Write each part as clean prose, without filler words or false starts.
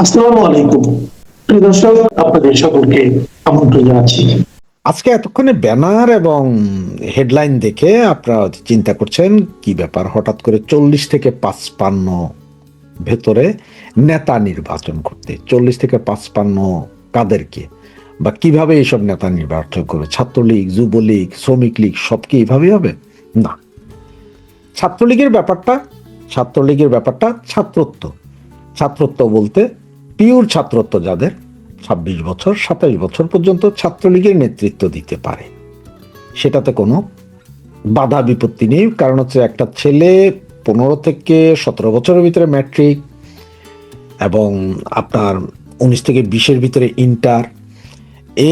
আসসালামু আলাইকুম প্রিয় দর্শক, আপনাদের সকলকে আমন্ত্রণ জানাচ্ছি। আজকে এতক্ষণে ব্যানার এবং হেডলাইন দেখে আপনারা হয়তো চিন্তা করছেন কি ব্যাপার, হঠাৎ করে 40 থেকে 55 ভেতরে নেতা নির্বাচন করতে। 40 থেকে 55 কাদেরকে বা কিভাবে এইসব নেতা নির্বাচন করবে? ছাত্রলীগ, যুবলীগ, শ্রমিক লীগ সব কি এইভাবেই হবে? না। ছাত্রলীগের ব্যাপারটা ছাত্রত্ব। ছাত্রত্ব বলতে পিওর ছাত্রত্ব যাদের 26 বছর 27 বছর পর্যন্ত ছাত্রলীগের নেতৃত্ব দিতে পারে, সেটাতে কোনো বাধা বিপত্তি নেই। কারণ হচ্ছে একটা ছেলে 15 থেকে 17 বছরের ভিতরে ম্যাট্রিক এবং আপনার 19 থেকে 20-এর ভিতরে ইন্টার,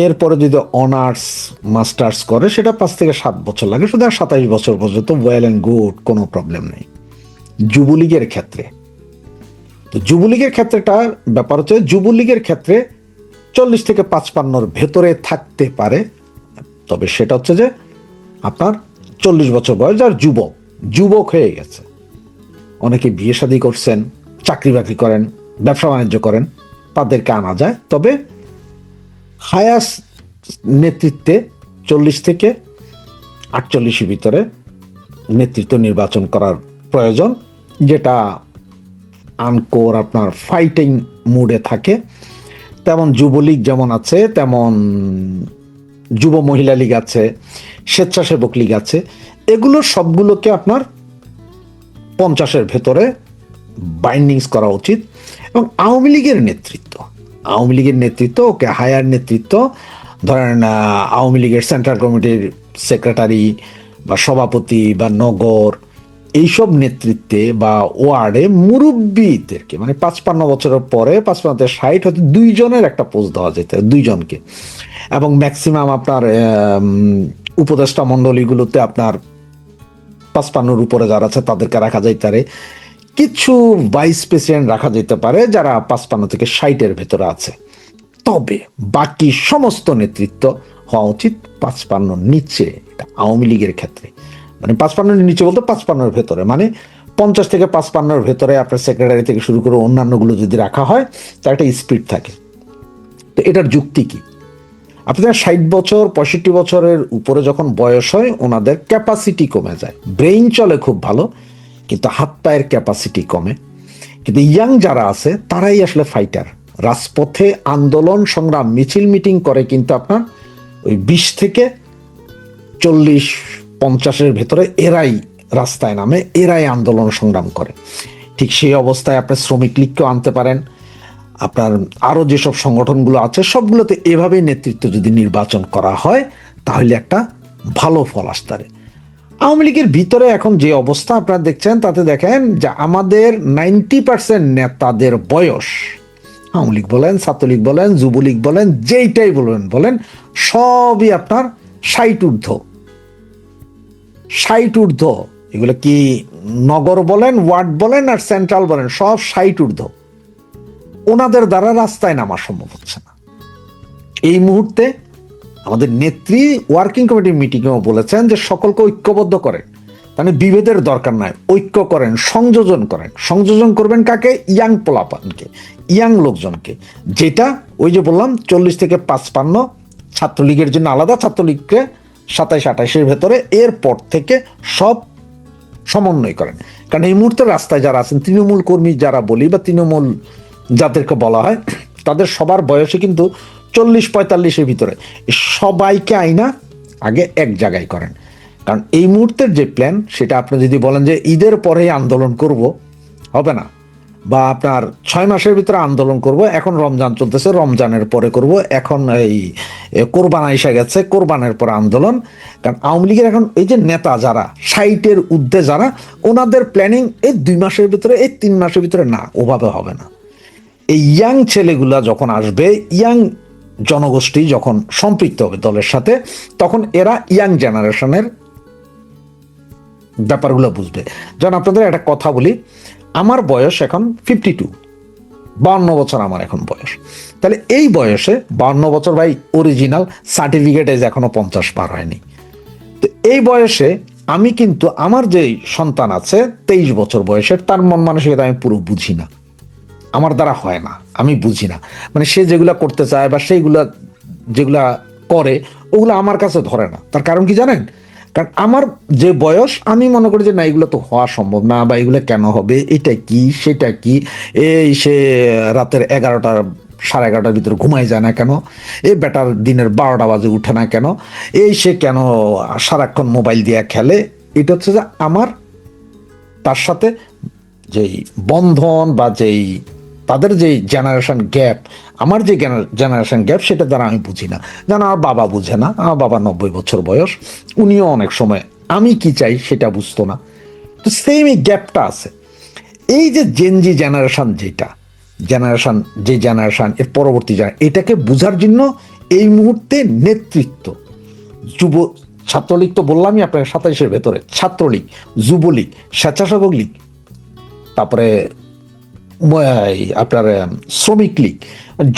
এরপরে যদি অনার্স মাস্টার্স করে সেটা 5 থেকে 7 বছর লাগে, শুধু 27 বছর পর্যন্ত ওয়েল অ্যান্ড গুড, কোনো প্রবলেম নেই। যুবলীগের ক্ষেত্রে তো যুবলীগের ক্ষেত্রেটা ব্যাপার হচ্ছে, যুবলীগের ক্ষেত্রে 40 থেকে 55-র ভেতরে থাকতে পারে, তবে সেটা হচ্ছে যে আপনার 40 বছর বয়স, যার যুবক হয়ে গেছে, অনেকে বিয়ে শাদী করছেন, চাকরি বাকরি করেন, ব্যবসা বাণিজ্য করেন, তাদেরকে আনা যায়। তবে হায়াস্ট নেতৃত্বে 40 থেকে 48-এর ভিতরে নেতৃত্ব নির্বাচন করার প্রয়োজন, যেটা আনকোর আপনার ফাইটিং মুডে থাকে। তেমন যুবলীগ যেমন আছে, তেমন যুব মহিলা লীগ আছে, স্বেচ্ছাসেবক লীগ আছে। এগুলো সবগুলোকে আপনার 50-এর ভেতরে বাইন্ডিংস করা উচিত। এবং আওয়ামী লীগের নেতৃত্ব ওকে হায়ার নেতৃত্ব, ধরেন আওয়ামী লীগের সেন্ট্রাল কমিটির সেক্রেটারি বা সভাপতি বা নগর, এইসব নেতৃত্বে বা ওয়ার্ডে মুরব্বীদেরকে, মানে 55 বছরের পরে 55-60 হয়তো 2 জনের একটা পোস্ট দেওয়া যেত, 2 জনকে। এবং ম্যাক্সিমাম আপনার উপদেষ্টা মণ্ডলীগুলোতে আপনার 55-র উপরে যারা আছে তাদেরকে রাখা যাইতে পারে। কিছু ভাইস প্রেসিডেন্ট রাখা যেতে পারে যারা 55 থেকে 60-এর ভেতরে আছে। তবে বাকি সমস্ত নেতৃত্ব হওয়া উচিত 55-র নিচে। এটা আওয়ামী লীগের ক্ষেত্রে, মানে 55-র নিচে বলতে 55-র ভেতরে, মানে 50 থেকে 55-র ভেতরে আপনার সেক্রেটারি থেকে শুরু করে অন্যান্যগুলো যদি রাখা হয়, তার একটা স্পিড থাকে। তো এটার যুক্তি কি? আপনাদের 60 বছর 65 বছরের উপরে যখন বয়স হয়, ওনাদের ক্যাপাসিটি কমে যায়। ব্রেইন চলে খুব ভালো, কিন্তু হাত পায়ের ক্যাপাসিটি কমে। কিন্তু ইয়াং যারা আছে তারাই আসলে ফাইটার। রাজপথে আন্দোলন সংগ্রাম মিছিল মিটিং করে, কিন্তু আপনার ওই 20 থেকে 40 50-এর ভেতরে এরাই রাস্তায় নামে, এরাই আন্দোলন সংগ্রাম করে। ঠিক সেই অবস্থায় আপনি শ্রমিক লীগকেও আনতে পারেন। আপনার আরো যেসব সংগঠনগুলো আছে সবগুলোতে এভাবেই নেতৃত্ব যদি নির্বাচন করা হয়, তাহলে একটা ভালো ফল আসতে পারে। আওয়ামী লীগের ভিতরে এখন যে অবস্থা আপনারা দেখছেন, তাতে দেখেন যে আমাদের 90% নেতাদের বয়স, আওয়ামী লীগ বলেন, ছাত্রলীগ বলেন, যুবলীগ বলেন, যেইটাই বলেন সবই আপনার 60 ঊর্ধ্ব। এগুলো কি নগর বলেন, ওয়ার্ড বলেন আর সেন্ট্রাল বলেন, সব 60 ঊর্ধ্ব। ওনাদের দ্বারা রাস্তায় নামা সম্ভব হচ্ছে না এই মুহূর্তে। আমাদের নেত্রী ওয়ার্কিং কমিটির মিটিংয়েও বলেছেন যে সকলকে ঐক্যবদ্ধ করেন, মানে বিভেদের দরকার নাই, ঐক্য করেন, সংযোজন করবেন কাকে? ইয়াং পোলাপানকে, ইয়াং লোকজনকে। যেটা ওই যে বললাম 40 থেকে 55, ছাত্রলীগের জন্য আলাদা, ছাত্রলীগকে 27-28-এর ভেতরে, এরপর থেকে সব সমন্বয় করেন। কারণ এই মুহূর্তে রাস্তায় যারা আছেন, তৃণমূল কর্মী যারা বলি বা তৃণমূল যাদেরকে বলা হয়, তাদের সবার বয়সে কিন্তু 40-45-এর ভিতরে। সবাইকে আইনা আগে এক জায়গায় করেন। কারণ এই মুহূর্তের যে প্ল্যান, সেটা আপনি যদি বলেন যে ঈদের পরেই আন্দোলন করব, হবে না। বা আপনার 6 মাসের ভিতরে আন্দোলন করব, এখন রমজান চলতেছে, রমজানের পরে করব, এখন এই কোরবান এসে গেছে, কোরবানের পরে আন্দোলন। কারণ আওয়ামী লীগের এখন এই যে নেতা যারা 60-এর ঊর্ধ্বে যারা, ওনাদের প্ল্যানিং এই 2 মাসের ভিতরে, এই 3 মাসের ভিতরে না, ওভাবে হবে না। এই ইয়াং ছেলেগুলা যখন আসবে, ইয়াং জনগোষ্ঠী যখন সম্পৃক্ত হবে দলের সাথে, তখন এরা ইয়াং জেনারেশনের ব্যাপারগুলো বুঝবে। যেমন আপনাদের একটা কথা বলি, আমার বয়স এখন 52, 52 বছর আমার এখন বয়স। তাহলে এই বয়সে 52 বছর, ভাই অরিজিনাল সার্টিফিকেট এজ এখনো 50 পার হয়নি। তো এই বয়সে আমি কিন্তু আমার যে সন্তান আছে 23 বছর বয়সের, তার মন মানসিকতা আমি পুরো বুঝি না। আমার দ্বারা হয় না, আমি বুঝি না। মানে সে যেগুলা করতে চায় বা সেইগুলা যেগুলা করে ওগুলো আমার কাছে ধরে না। তার কারণ কি জানেন? কারণ আমার যে বয়স, আমি মনে করি যে না, এগুলো তো হওয়া সম্ভব না, বা এগুলো কেন হবে, এটা কি সেটা কি, এই সে রাতের 11টা 11:30টার ভিতরে ঘুমাই যায় না কেন, এই বেটার দিনের 12টা বাজে উঠে না কেন, এই সে কেন সারাক্ষণ মোবাইল দিয়ে খেলে। এটা হচ্ছে যে আমার তার সাথে যেই বন্ধন বা যেই তাদের যে জেনারেশন গ্যাপ, আমার যে জেনারেশন গ্যাপ, সেটা দ্বারা আমি বুঝি না। যেন আমার বাবা বুঝে না, আমার বাবা 90 বছর বয়স, উনিও অনেক সময় আমি কি চাই সেটা বুঝতো না। তো সেম এই গ্যাপটা আছে। এই যে জেনজি জেনারেশন, যেটা জেনারেশন, যে জেনারেশন এর পরবর্তী এটাকে বোঝার জন্য এই মুহূর্তে নেতৃত্ব, যুব ছাত্রলীগ তো বললামই আপনার 27-এর ভেতরে, ছাত্রলীগ, যুবলীগ, স্বেচ্ছাসেবক লীগ, তারপরে আপনার শ্রমিক লীগ,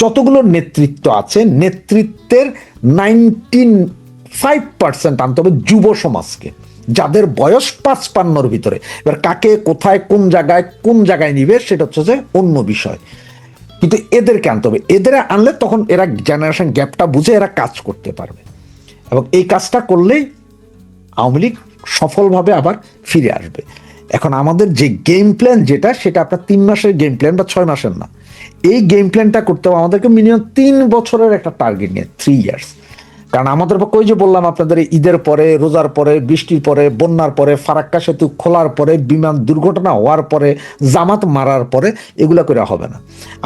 যতগুলো নেতৃত্ব আছে, নেতৃত্বের 95% আনতে হবে যুব সমাজকে, যাদের বয়স 55-র ভিতরে। এবার কাকে কোথায় কোন জায়গায় নিবে সেটা হচ্ছে যে অন্য বিষয়, কিন্তু এদেরকে আনতে হবে। এদের আনলে তখন এরা জেনারেশন গ্যাপটা বুঝে এরা কাজ করতে পারবে, এবং এই কাজটা করলেই আওয়ামী লীগ সফলভাবে আবার ফিরে আসবে। এখন আমাদের যে গেম প্ল্যান যেটা, সেটা আপনার 3 মাসের গেম প্ল্যান বা 6 মাসের না। এই গেম প্ল্যানটা করতে হবে আমাদেরকে মিনিমাম 3 বছরের একটা টার্গেট নিয়ে, 3 ইয়ার্স। কারণ আমাদের পক্ষে ওই যে বললাম আপনাদের, ঈদের পরে, রোজার পরে, বৃষ্টির পরে, বন্যার পরে, ফারাক্কা সেতু খোলার পরে, বিমান দুর্ঘটনা হওয়ার পরে, জামাত মারার পরে এগুলা করে হবে না।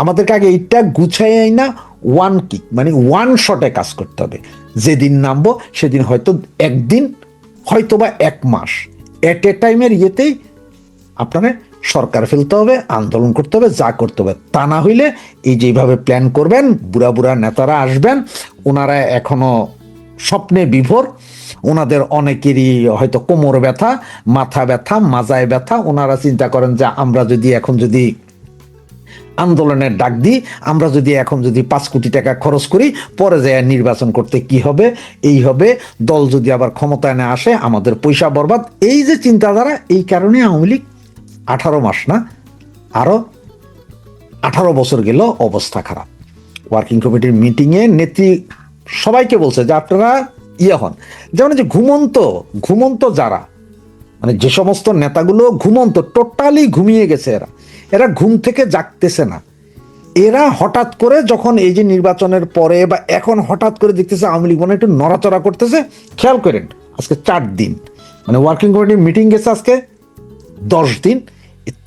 আমাদেরকে আগে এইটা গুছাই না, ওয়ান কিক মানে ওয়ান শটে কাজ করতে হবে। যেদিন নামবো সেদিন হয়তো একদিন, হয়তো বা 1 মাস, এট এ টাইমের ইয়েতেই আপনারা সরকার ফেলতে হবে, আন্দোলন করতে হবে, যা করতে হবে। তা না হইলে এই যেভাবে প্ল্যান করবেন, বুড়া বুড়া নেতারা আসবেন, ওনারা এখনো স্বপ্নে বিভোর, ওনাদের অনেকেরই হয়তো কোমর ব্যথা, মাথা ব্যথা, মাজায় ব্যথা। ওনারা চিন্তা করেন যে আমরা যদি এখন যদি আন্দোলনের ডাক দিই, আমরা যদি এখন যদি 5 কোটি টাকা খরচ করি, পরে যায় নির্বাচন করতে কি হবে, এই হবে, দল যদি আবার ক্ষমতায় না আসে আমাদের পয়সা বরবাদ। এই যে চিন্তাধারা, এই কারণে আওয়ামী লীগ 18 মাস না, আরো 18 বছর গেল অবস্থা খারাপ। ওয়ার্কিং কমিটির মিটিংয়ে নেত্রী সবাইকে বলছে যে আপনারা হন, যেমন যে ঘুমন্ত যারা, মানে যে সমস্ত নেতাগুলো ঘুমন্ত, টোটালি ঘুমিয়ে গেছে, এরা ঘুম থেকে জাগতেছে না। এরা হঠাৎ করে যখন এই যে নির্বাচনের পরে বা এখন হঠাৎ করে দেখতেছে আওয়ামী লীগ মনে একটু নড়াচড়া করতেছে। খেয়াল করেন, আজকে 4 দিন, মানে ওয়ার্কিং কমিটির মিটিং গেছে আজকে 10 দিন,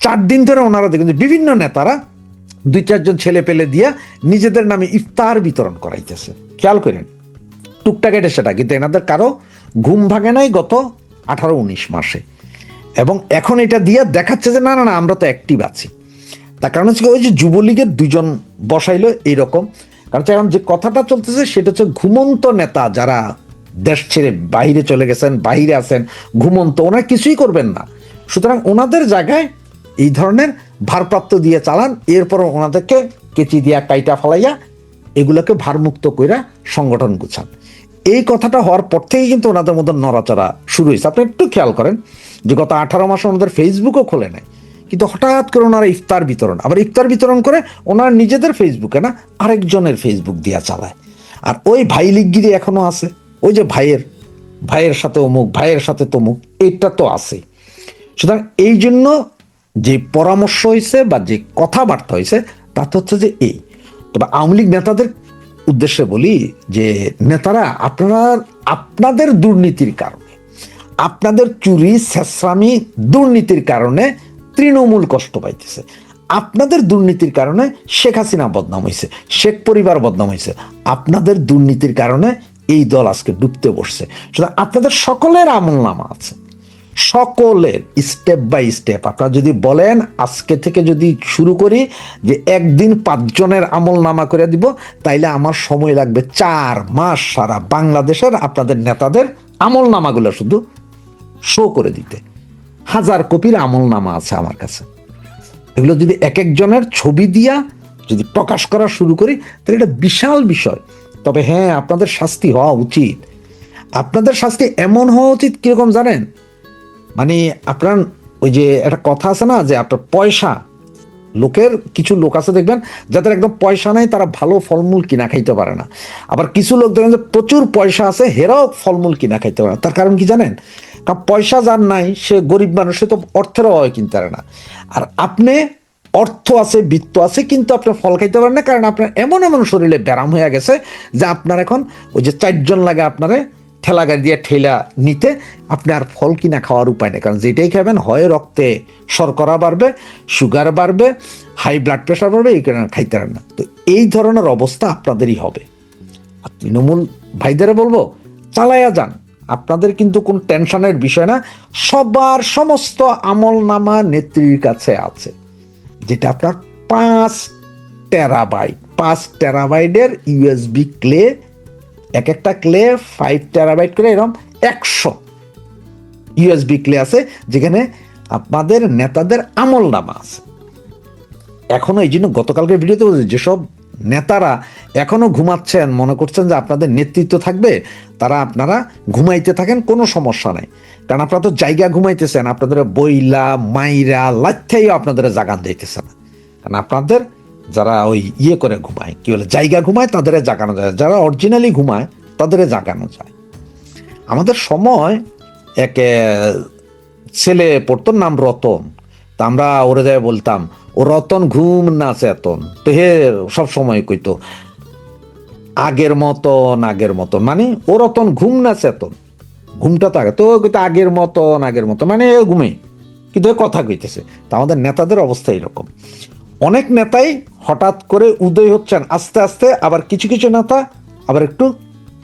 4 দিন ধরে ওনারা দেখেন যে বিভিন্ন নেতারা 2-4 জন ছেলে পেলে দিয়া নিজেদের নামে ইফতার বিতরণ করাইতেছে। খেয়াল করেন, টুকটাক এটা সেটা, কিন্তু এনাদের কারো ঘুম ভাঙে নাই গত 18-19 মাসে, এবং এখন এটা দিয়ে দেখাচ্ছে যে না না না, আমরা তো অ্যাক্টিভ আছি। তার কারণ হচ্ছে ওই যে যুবলীগের 2 জন বসাইলো এইরকম। কারণ এখন যে কথাটা চলতেছে সেটা হচ্ছে ঘুমন্ত নেতা যারা দেশ ছেড়ে বাইরে চলে গেছেন, বাইরে আছেন, ঘুমন্ত, ওনারা কিছুই করবেন না। সুতরাং ওনাদের জায়গায় এই ধরনের ভারপ্রাপ্ত দিয়ে চালান, এরপর ওনাদেরকে কেচি দিয়া কাইটা ফালাইয়া এগুলোকে ভারমুক্ত কইরা সংগঠন গুছান। এই কথাটা হওয়ার পর থেকেই কিন্তু ওনাদের মধ্যে নড়াচড়া শুরু হয়েছে। আপনি একটু খেয়াল করেন যে গত 18 মাসে ওনাদের ফেসবুকও খোলে নাই, কিন্তু হঠাৎ করে ওনারা ইফতার বিতরণ, আবার ইফতার বিতরণ করে ওনারা নিজেদের ফেসবুকে না, আরেকজনের ফেসবুক দিয়া চালায়। আর ওই ভাই লিগগিরি এখনো আছে, ওই যে ভাইয়ের সাথে অমুক, ভাইয়ের সাথে তমুক, এটা তো আছে। সুতরাং এই জন্য যে পরামর্শ হয়েছে বা যে কথাবার্তা হয়েছে, তাতে হচ্ছে যে এই। তবে আওয়ামী লীগ নেতাদের উদ্দেশ্যে বলি যে নেতারা, আপনাদের দুর্নীতির কারণে, আপনাদের চুরি ছেঁচড়ামি দুর্নীতির কারণে তৃণমূল কষ্ট পাইতেছে। আপনাদের দুর্নীতির কারণে শেখ হাসিনা বদনাম হয়েছে, শেখ পরিবার বদনাম হয়েছে। আপনাদের দুর্নীতির কারণে এই দল আজকে ডুবতে বসছে। সুতরাং আপনাদের সকলের আমলনামা আছে, সকলের স্টেপ বাই স্টেপ। আপনারা যদি বলেন আজকে থেকে যদি শুরু করি যে একদিন 5 জনের আমল নামা করে দিব, তাইলে আমার সময় লাগবে 4 মাস সারা বাংলাদেশের আপনাদের নেতাদের আমল নামাগুলো শুধু শো করে দিতে। 1000 কপির আমল নামা আছে আমার কাছে। এগুলো যদি এক একজনের ছবি দিয়া যদি প্রকাশ করা শুরু করি, তাহলে এটা বিশাল বিষয়। তবে হ্যাঁ, আপনাদের শাস্তি হওয়া উচিত। আপনাদের শাস্তি এমন হওয়া উচিত কিরকম জানেন, মানে আপনার ওই যে একটা কথা আছে না, যে আপনার পয়সা লোকের কিছু লোক আছে দেখবেন যাদের একদম পয়সা নাই, তারা ভালো ফলমূল কিনা খাইতে পারে না। আবার কিছু লোক দেখবেন যে প্রচুর পয়সা আছে, হেরাও ফলমূল কিনা খাইতে পারে না। তার কারণ কি জানেন? কারণ পয়সা যার নাই, সে গরিব মানুষ, সে তো অর্থের অভাবে কিনতে পারে না। আর আপনি অর্থ আছে, বিত্ত আছে, কিন্তু আপনি ফল খাইতে পারেন না, কারণ আপনার এমন এমন শরীরে ব্যারাম হয়ে গেছে যে আপনার এখন ওই যে 4 জন লাগে আপনারে ঠেলা গাড়ি দিয়ে ঠেলা নিতে, আপনি আর ফল কিনা খাওয়ার উপায় নেই। কারণ যেটাই খাবেন, হয় রক্তে শর্করা বাড়বে, সুগার বাড়বে, হাই ব্লাড প্রেশার বাড়বে, এই কারণে খাইতে পারেন না। তো এই ধরনের অবস্থা আপনাদেরই হবে। আর তৃণমূল ভাইদের বলবো, চালাইয়া যান, আপনাদের কিন্তু কোন টেনশনের বিষয় না। সবার সমস্ত আমল নামা নেত্রীর কাছে আছে, যেটা আপনার 5 টেরাবাইট, 5 টেরাবাইটের ইউএসবি ক্লে, এক একটা ক্লে 5 টেরাবাইট করে, এরকম 100 ইউএসবি ক্লে আছে, যেখানে আপনাদের নেতাদের আমল নামা আছে। এখনো এই জন্য গতকালকে ভিডিওতে বলছি, যেসব নেতারা এখনো ঘুমাচ্ছেন, মনে করছেন যে আপনাদের নেতৃত্ব থাকবে, তারা আপনারা ঘুমাইতে থাকেন, কোনো সমস্যা নাই। কারণ আপনারা তো জায়গা ঘুমাইতেছেন, আপনাদের বইলা মাইরা লাচ্ছাইও আপনাদের জাগান দিতেছে না। কারণ আপনাদের যারা ওই ইয়ে করে ঘুমায়, কি বলে, জায়গা ঘুমায়, তাদের জাগানো যায়। যারা অরিজিনালি ঘুমায়, তাদের জাগানো যায়। আমাদের সময় এক ছেলে পড়তো, নাম রতন। তা আমরা ওরে যায় বলতাম, ও রতন ঘুম না চেতন। তো হে সব সময় কইতো আগের মতন, আগের মতন, মানে ও রতন ঘুম না চেতন, ঘুমটা তো আগে তো কইতো আগের মতন, আগের মতন, মানে ঘুমে, কিন্তু কথা কইতেছে। তা আমাদের নেতাদের অবস্থা এরকম। অনেক নেতাই হঠাৎ করে উদয় হচ্ছেন আস্তে আস্তে, আবার কিছু কিছু নেতা আবার একটু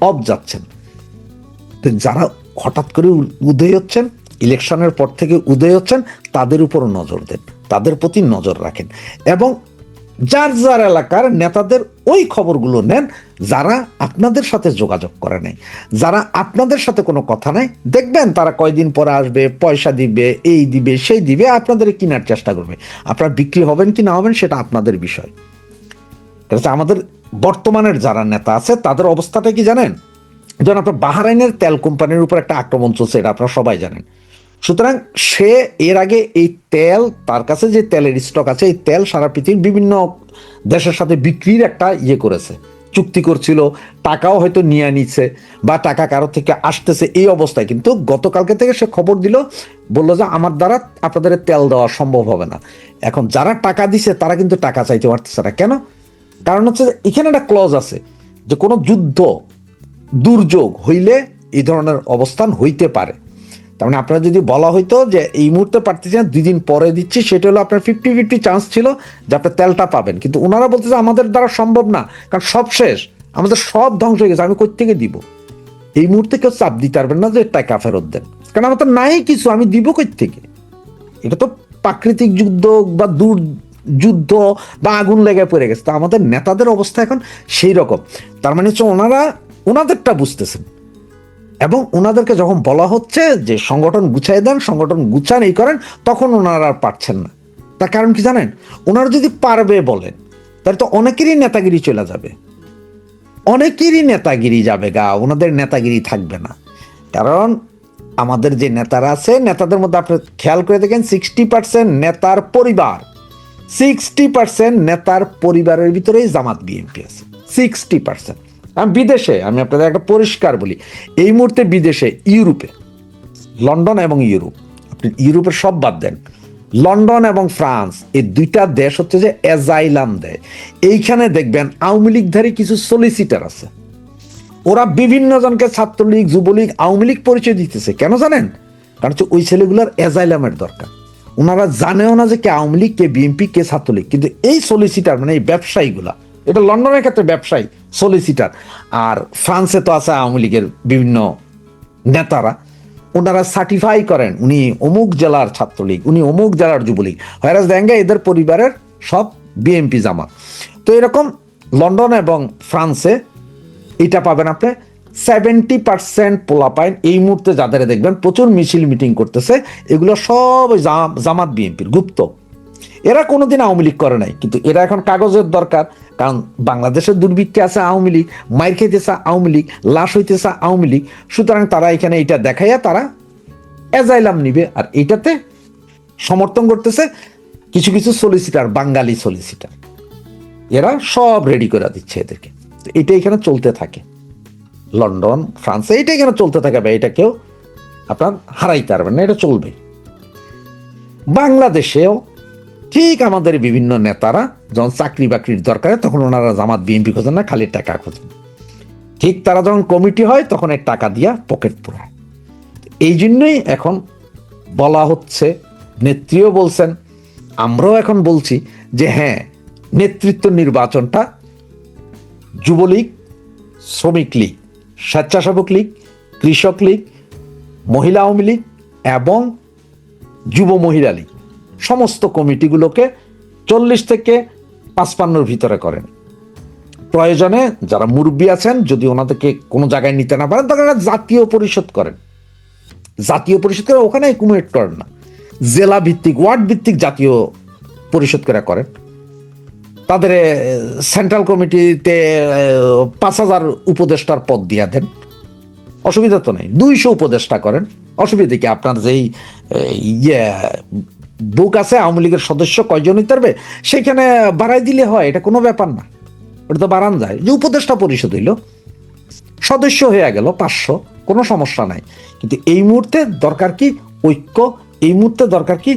অফ যাচ্ছেন। তো যারা হঠাৎ করে উদয় হচ্ছেন, ইলেকশনের পর থেকে উদয় হচ্ছেন, তাদের উপর নজর দেন, তাদের প্রতি নজর রাখেন, এবং যার যার এলাকার নেতাদের ওই খবরগুলো নেন যারা আপনাদের সাথে যোগাযোগ করে নাই, যারা আপনাদের সাথে কোনো কথা নাই। দেখবেন তারা কয়দিন পরে আসবে, পয়সা দিবে, এই দিবে, সেই দিবে, আপনাদের কেনার চেষ্টা করবে। আপনারা বিক্রি হবেন কি না হবেন সেটা আপনাদের বিষয়। আমাদের বর্তমানের যারা নেতা আছে তাদের অবস্থাটা কি জানেন? যেমন আপনার বাহরাইনের তেল কোম্পানির উপর একটা আক্রমণ চলছে, এটা আপনারা সবাই জানেন। সুতরাং সে এর আগে এই তেল, তার কাছে যে তেলের স্টক আছে, এই তেল সারা পৃথিবীর বিভিন্ন দেশের সাথে বিক্রির একটা ইয়ে করেছে, চুক্তি করছিল, টাকাও হয়তো নিয়ে নিচ্ছে, বা টাকা কারো থেকে আসতেছে। এই অবস্থায় কিন্তু গতকালকে থেকে সে খবর দিল, বললো যে আমার দ্বারা আপনাদের তেল দেওয়া সম্ভব হবে না। এখন যারা টাকা দিছে তারা কিন্তু টাকা চাইতে পারতেছে না। কেন? কারণ হচ্ছে এখানে একটা ক্লজ আছে যে কোনো যুদ্ধ দুর্যোগ হইলে এই ধরনের অবস্থান হইতে পারে। তার মানে আপনারা যদি বলা হইতো যে এই মুহূর্তে পারতেছেন, 2 দিন পরে দিচ্ছি, সেটা হলো আপনার 50-50 চান্স ছিল যে আপনি তেলটা পাবেন। কিন্তু ওনারা বলতেছে আমাদের দ্বারা সম্ভব না, কারণ সব শেষ, আমাদের সব ধ্বংস হয়ে গেছে, আমি কই থেকে দিব? এই মুহূর্তে কেউ চাপ দিতে পারবেন না যে টাকা ফেরত দেন, কারণ আমার তো নাই কিছু, আমি দিব কই থেকে? এটা তো প্রাকৃতিক যুদ্ধ বা যুদ্ধ বা আগুন লেগে পড়ে গেছে। তো আমাদের নেতাদের অবস্থা এখন সেই রকম। তার মানে হচ্ছে ওনারা ওনাদেরটা বুঝতেছেন, এবং ওনাদেরকে যখন বলা হচ্ছে যে সংগঠন গুছাই দেন, সংগঠন গুছান, এই করেন, তখন ওনারা আর পারছেন না। তার কারণ কি জানেন? ওনারা যদি পারবে বলেন, তাহলে তো অনেকেরই নেতাগিরি চলে যাবে, অনেকেরই নেতাগিরি যাবে গা, ওনাদের নেতাগিরি থাকবে না। কারণ আমাদের যে নেতারা আছে, নেতাদের মধ্যে আপনি খেয়াল করে দেখেন, 60% নেতার পরিবার, 60% নেতার পরিবারের ভিতরেই জামাত বিএনপি আছে, 60%। আমি বিদেশে, আমি আপনাদের একটা পরিষ্কার বলি, এই মুহূর্তে বিদেশে, ইউরোপে, লন্ডন এবং ইউরোপ, আপনি ইউরোপের সব বাদ দেন, লন্ডন এবং ফ্রান্স, এই 2টা দেশ হচ্ছে যে অ্যাজাইলাম দেয়। এইখানে দেখবেন আওয়ামী লীগধারী কিছু সলিসিটার আছে, ওরা বিভিন্ন জনকে ছাত্রলীগ, যুবলীগ, আওয়ামী লীগ পরিচয় দিতেছে। কেন জানেন? কারণ হচ্ছে ওই ছেলেগুলোর অ্যাজাইলামের দরকার। ওনারা জানেও না যে কে আওয়ামী লীগ, কে বিএনপি, কে ছাত্রলীগ, কিন্তু এই সলিসিটার, মানে এই ব্যবসায়ীগুলা, এটা লন্ডনের ক্ষেত্রে ব্যবসায়ী সলিসিটার, আর ফ্রান্সে তো আছে আওয়ামী লীগের বিভিন্ন নেতারা, ওনারা সার্টিফাই করেন উনি অমুক জেলার ছাত্রলীগ, উনি অমুক জেলার যুবলীগ, হয়রাজ দেঙ্গা এদের পরিবারের সব বিএনপি জামাত। তো এরকম লন্ডন এবং ফ্রান্সে এটা পাবেন আপনি। 70% পোলাপাইন এই মুহূর্তে যাদের দেখবেন প্রচুর মিছিল মিটিং করতেছে, এগুলো সব জামাত বিএনপির গুপ্ত। এরা কোনোদিন আওয়ামী লীগ করে নাই, কিন্তু এরা এখন কাগজের দরকার, কারণ বাংলাদেশের দুর্ভিক্ষে আছে আওয়ামী লীগ, মাইর খাইতেছে আওয়ামী লীগ, লাশ হইতেছে আওয়ামী লীগ। সুতরাং তারা এখানে এটা দেখাইয়া তারা অ্যাজাইলাম নিবে, আর এইটাতে সমর্থন করতেছে কিছু কিছু সলিসিটার, বাঙালি সলিসিটার, এরা সব রেডি করে দিচ্ছে এদেরকে। এটা এখানে চলতে থাকে, লন্ডন, ফ্রান্সে এটা এখানে চলতে থাকে ভাই, এটা কেউ আপনার হারাইতে পারবেন না, এটা চলবে। বাংলাদেশেও ঠিক আমাদের বিভিন্ন নেতারা যখন চাকরি বাকরির দরকার তখন ওনারা জামাত বিএনপি খোঁজেন না, খালি টাকা খোঁজেন। ঠিক তারা যখন কমিটি হয় তখন এই টাকা দিয়া পকেট পুরায়। এই জন্যই এখন বলা হচ্ছে, নেত্রীও বলছেন, আমরাও এখন বলছি যে হ্যাঁ, নেতৃত্ব নির্বাচনটা যুবলীগ, শ্রমিক লীগ, স্বেচ্ছাসেবক লীগ, কৃষক লীগ, মহিলা আওয়ামী লীগ এবং যুব মহিলা লীগ সমস্ত কমিটিগুলোকে 40 থেকে 55 ভিতরে করেন। প্রয়োজনে যারা মুরব্বী আছেন, যদি ওনাদেরকে কোনো জায়গায় নিতে না পারেন তখন জাতীয় পরিষদ করেন। জাতীয় পরিষদ করে ওখানে একুমুলেট করেন না, জেলা ভিত্তিক, ওয়ার্ড ভিত্তিক জাতীয় পরিষদ করে করেন। তাদের সেন্ট্রাল কমিটিতে 5000 উপদেষ্টার পদ দিয়া দেন, অসুবিধা তো নেই। 200 উপদেষ্টা করেন, অসুবিধা কি? আপনার যেই বুক আছে আওয়ামী লীগের সদস্য কয়জন হইতে পারবে সেখানে বাড়াই দিলে হয়, এটা কোনো ব্যাপার না, ওটা তো বাড়ান যায়। যে উপদেষ্টা পরিষদ হইল, সদস্য হয়ে গেল 500, কোনো সমস্যা নাই। কিন্তু এই মুহূর্তে দরকার কি ঐক্য, এই মুহূর্তে দরকার কি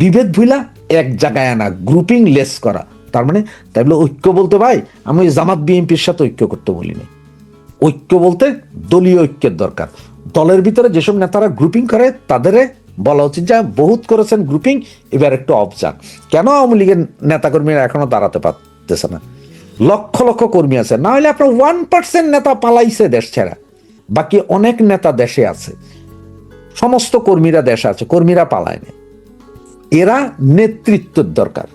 বিভেদ ভুলা এক জায়গায় আনা, গ্রুপিং লেস করা। তার মানে তাই বলে ঐক্য বলতে ভাই আমি জামাত বিএনপির সাথে ঐক্য করতে বলিনি। ঐক্য বলতে দলীয় ঐক্যের দরকার। দলের ভিতরে যেসব নেতারা গ্রুপিং করে তাদের বলা উচিত যে বহুত করেছেন গ্রুপিং, এবার একটু অফ যান। কেন আওয়ামী লীগের নেতাকর্মীরা এখনো দাঁড়াতে পারতেছে না? লক্ষ লক্ষ কর্মী আছে, না হলে আপনার 1% নেতা পালাইছে দেশ ছেড়া, বাকি অনেক নেতা দেশে আছে, সমস্ত কর্মীরা দেশে আছে, কর্মীরা পালায়নি। এরা নেতৃত্বের দরকার,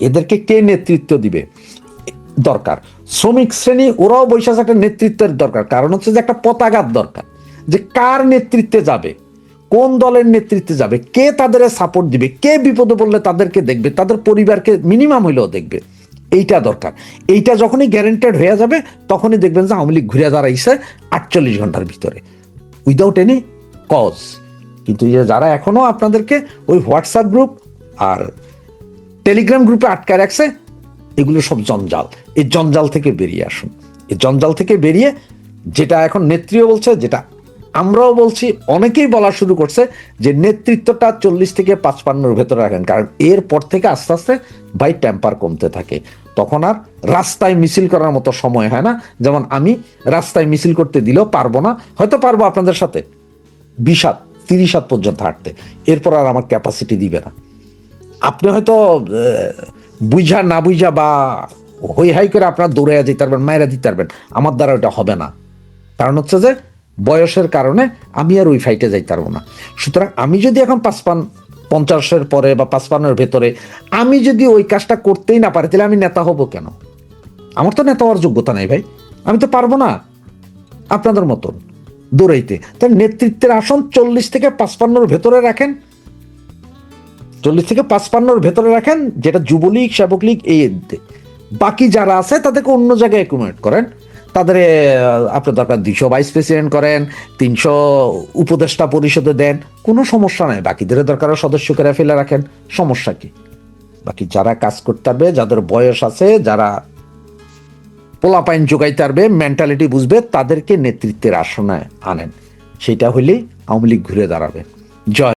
এদেরকে কে নেতৃত্ব দিবে দরকার। শ্রমিক শ্রেণী ওরাও বৈশাখ একটা নেতৃত্বের দরকার, কারণ হচ্ছে যে একটা পতাকার দরকার, যে কার নেতৃত্বে যাবে, কোন দলের নেতৃত্বে যাবে, কে তাদের সাপোর্ট দিবে, কে বিপদে পড়লে তাদেরকে দেখবে, তাদের পরিবারকে মিনিমাম হইলেও দেখবে, এইটা দরকার। এইটা যখনই গ্যারান্টেড হয়ে যাবে তখনই দেখবেন যে আওয়ামী লীগ ঘুরে দাঁড়াইছে 48 ঘন্টার ভিতরে, উইদাউট এনি কজ। কিন্তু যারা এখনো আপনাদেরকে ওই হোয়াটসঅ্যাপ গ্রুপ আর টেলিগ্রাম গ্রুপে আটকায় রাখছে, এগুলো সব জঞ্জাল। এই জঞ্জাল থেকে বেরিয়ে আসুন। এই জঞ্জাল থেকে বেরিয়ে, যেটা এখন নেত্রীও বলছে, যেটা আমরাও বলছি, অনেকেই বলা শুরু করছে যে নেতৃত্বটা 40 থেকে 55 ভেতরে রাখেন, কারণ এরপর থেকে আস্তে আস্তে ভাই টেম্পার কমতে থাকে, তখন আর রাস্তায় মিছিল করার মতো সময় হয় না। যেমন আমি রাস্তায় মিছিল করতে দিলেও পারবো না, হয়তো পারবো আপনাদের সাথে 20 হাত 30 হাত পর্যন্ত হাঁটতে, এরপর আর আমার ক্যাপাসিটি দিবে না। আপনি হয়তো বুঝা না বুঝা বা হই হাই করে আপনার দৌড়ে যেতে পারবেন, মায়েরা দিতে পারবেন, আমার দ্বারা ওটা হবে না। কারণ হচ্ছে যে বয়সের কারণে আমি আর ওই ফাইটে যাইতে পারবো না। সুতরাং আমি যদি এখন 50 পরে বা 55 ভেতরে আমি যদি ওই কাজটা করতেই না পারি, তাহলে আমি নেতা হব কেন? আমার তো নেতা হওয়ার যোগ্যতা নাই ভাই, আমি তো পারবো না আপনাদের মতন দৌড়াইতে। তাই নেতৃত্বের আসন 40 থেকে 55 ভেতরে রাখেন, 40 থেকে 55 ভেতরে রাখেন, যেটা যুবলীগ, সেবক লীগ, এই বাকি যারা আছে তাদেরকে অন্য জায়গায় অ্যাকোমোডেট করেন। তাদের আপনার দরকার 200 ভাইস প্রেসিডেন্ট করেন, 300 উপদেষ্টা পরিষদে দেন, কোনো সমস্যা নাই। বাকিদের দরকার সদস্য করে ফেলে রাখেন, সমস্যা কি? বাকি যারা কাজ করতে পারবে, যাদের বয়স আছে, যারা পোলাপাইন যোগাইতে পারবে, মেন্টালিটি বুঝবে, তাদেরকে নেতৃত্বের আসনে আনেন। সেটা হইলেই আওয়ামী লীগ ঘুরে দাঁড়াবে। জয়।